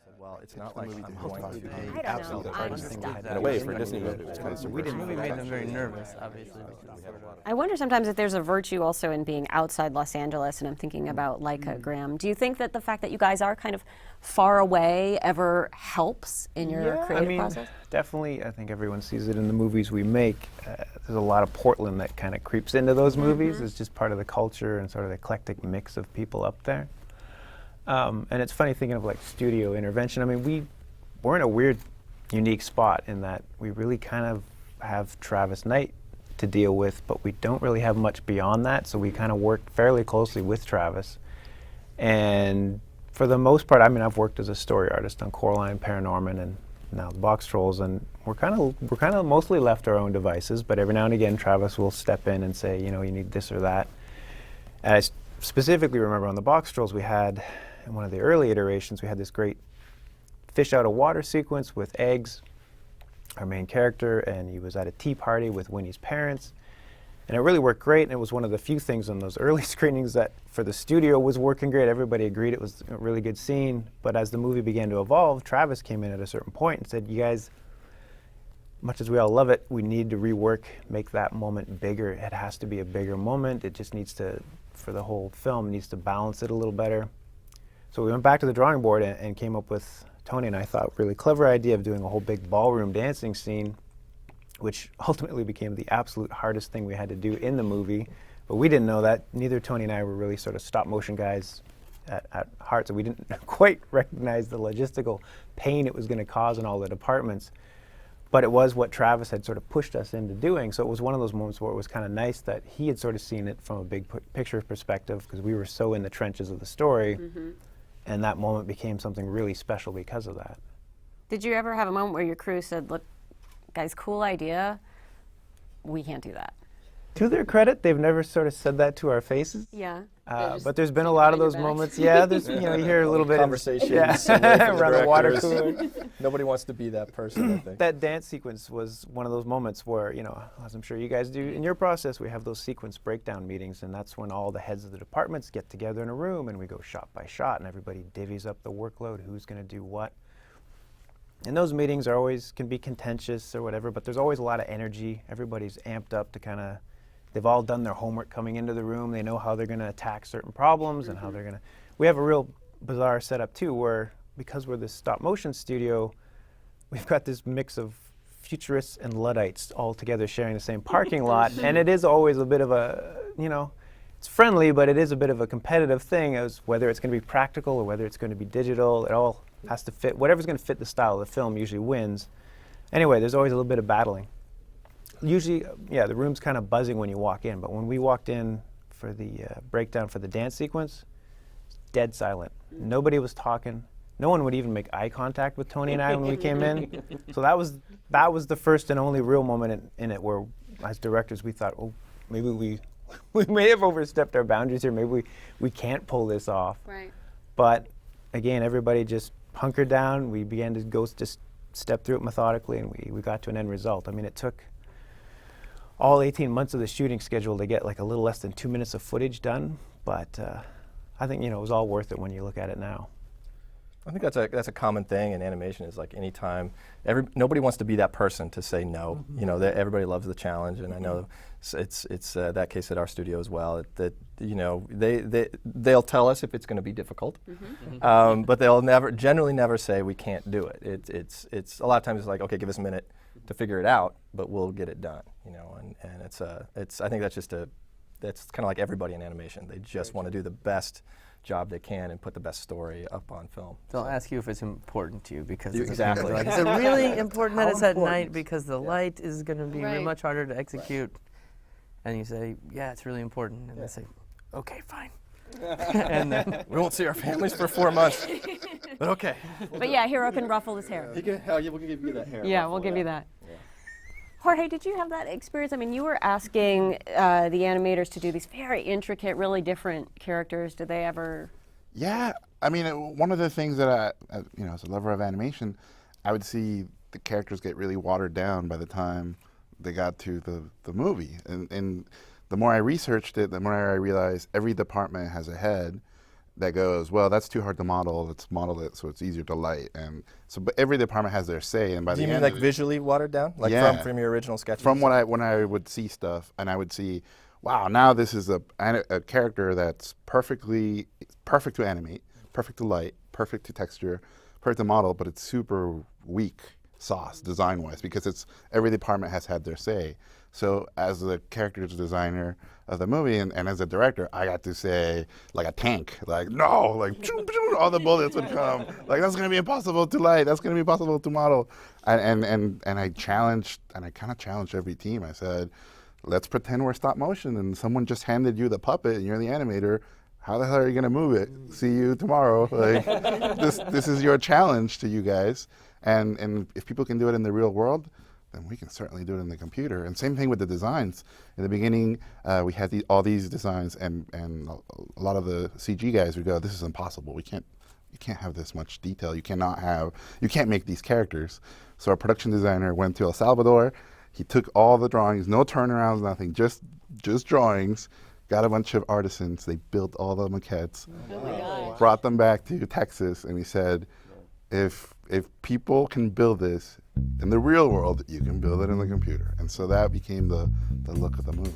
said, well, it's not like I'm going to be I don't absolutely know. the I'm hardest thing stuck. to In a way, for a Disney movie, it was kind of We made them very nervous, obviously. I wonder sometimes if there's a virtue also in being outside Los Angeles, and I'm thinking about Leica, Graham. Do you think that the fact that you guys are kind of far away ever helps in your creative process? Definitely. I think everyone sees it in the movies we make. There's a lot of Portland that kind of creeps into those movies. It's just part of the culture and sort of the eclectic mix of people up there. And it's funny thinking of like studio intervention. I mean, we're in a weird, unique spot in that we really kind of have Travis Knight to deal with, but we don't really have much beyond that, so we kind of work fairly closely with Travis. And for the most part, I mean, I've worked as a story artist on Coraline, Paranorman, and now the Boxtrolls, and we're kind of mostly left to our own devices, but every now and again, Travis will step in and say, you know, you need this or that. And I specifically remember on the Boxtrolls, we had, in one of the early iterations, we had this great fish out of water sequence with Eggs, our main character, and he was at a tea party with Winnie's parents. And it really worked great, and it was one of the few things on those early screenings that for the studio was working great. Everybody agreed it was a really good scene. But as the movie began to evolve, Travis came in at a certain point and said, you guys, much as we all love it, we need to rework, make that moment bigger. It has to be a bigger moment. It just needs to, for the whole film, needs to balance it a little better. So we went back to the drawing board and came up with, Tony and I thought, really clever idea of doing a whole big ballroom dancing scene, which ultimately became the absolute hardest thing we had to do in the movie. But we didn't know that. Neither Tony and I were really sort of stop motion guys at heart, so we didn't quite recognize the logistical pain it was going to cause in all the departments. But it was what Travis had sort of pushed us into doing. So it was one of those moments where it was kind of nice that he had sort of seen it from a big picture perspective, because we were so in the trenches of the story. And that moment became something really special because of that. Did you ever have a moment where your crew said, look, guys, cool idea, we can't do that? To their credit, they've never sort of said that to our faces. Yeah. But there's been a lot of those moments. Yeah, there's, you know, you hear a little bit of conversations around the water cooler. Nobody wants to be that person, I think. That dance sequence was one of those moments where, you know, as I'm sure you guys do in your process, we have those sequence breakdown meetings, and that's when all the heads of the departments get together in a room and we go shot by shot, and everybody divvies up the workload, who's going to do what. And those meetings are always, can be contentious or whatever, but there's always a lot of energy. Everybody's amped up to kind of, they've all done their homework coming into the room. They know how they're going to attack certain problems and how they're going to. We have a real bizarre setup too, where because we're this stop motion studio, we've got this mix of futurists and Luddites all together sharing the same parking lot, and it is always a bit of a, you know, it's friendly, but it is a bit of a competitive thing as whether it's going to be practical or whether it's going to be digital. It all has to fit. Whatever's going to fit the style of the film usually wins. Anyway, there's always a little bit of battling. Usually, yeah, the room's kind of buzzing when you walk in, but when we walked in for the breakdown for the dance sequence, it's dead silent. Nobody was talking. No one would even make eye contact with Tony and I when we came in. So that was the first and only real moment in it where, as directors, we thought, oh, maybe we may have overstepped our boundaries here. Maybe we can't pull this off. Right. But again, everybody just hunkered down. We began to just step through it methodically, and we got to an end result. I mean, it took all 18 months of the shooting schedule to get like a little less than 2 minutes of footage done, but I think, you know, it was all worth it when you look at it now. I think that's a common thing in animation. Is like anytime nobody wants to be that person to say no. You know, everybody loves the challenge, and I know it's that case at our studio as well. That you know they'll tell us if it's going to be difficult, but they'll generally never say we can't do it. It's a lot of times it's like, okay, give us a minute to figure it out, but we'll get it done. You know, and it's I think that's kind of like everybody in animation. They just want to do the best job they can and put the best story up on film. They'll ask you if it's important to you because exactly. Like, is it really important that it's at night because the light is going to be much harder to execute? And you say, yeah, it's really important. And they say, okay, fine. And then we won't see our families for 4 months, but okay. But yeah, Hero can ruffle his hair. We'll give you that hair. Yeah, we'll give you that. Yeah. Jorge, did you have that experience? I mean, you were asking the animators to do these very intricate, really different characters. Did they ever? Yeah, I mean, one of the things that you know, as a lover of animation, I would see the characters get really watered down by the time they got to the movie. And the more I researched it, the more I realized every department has a head, that goes, well, that's too hard to model. Let's model it so it's easier to light. And so, but every department has their say. And by Do the you mean end like of it, visually watered down, like Yeah. from your original sketches? from when I would see stuff, and I would see, wow, now this is a character that's perfect to animate, perfect to light, perfect to texture, perfect to model, but it's super weak sauce design-wise because it's every department has had their say. So as the character designer of the movie and as a director, I got to say like a tank, like no, like all the bullets would come, like that's gonna be impossible to light, that's gonna be impossible to model, and I challenged, and I kind of challenged every team. I said, let's pretend we're stop motion and someone just handed you the puppet and you're the animator. How the hell are you gonna move it? See you tomorrow. Like this is your challenge to you guys. And if people can do it in the real world, then we can certainly do it in the computer. And same thing with the designs. In the beginning, we had all these designs, and a lot of the CG guys would go, "This is impossible. You can't have this much detail. You can't make these characters." So our production designer went to El Salvador. He took all the drawings, no turnarounds, nothing, just drawings. Got a bunch of artisans. They built all the maquettes, brought them back to Texas, and he said, if people can build this in the real world, you can build it in the computer. And so that became the look of the movie.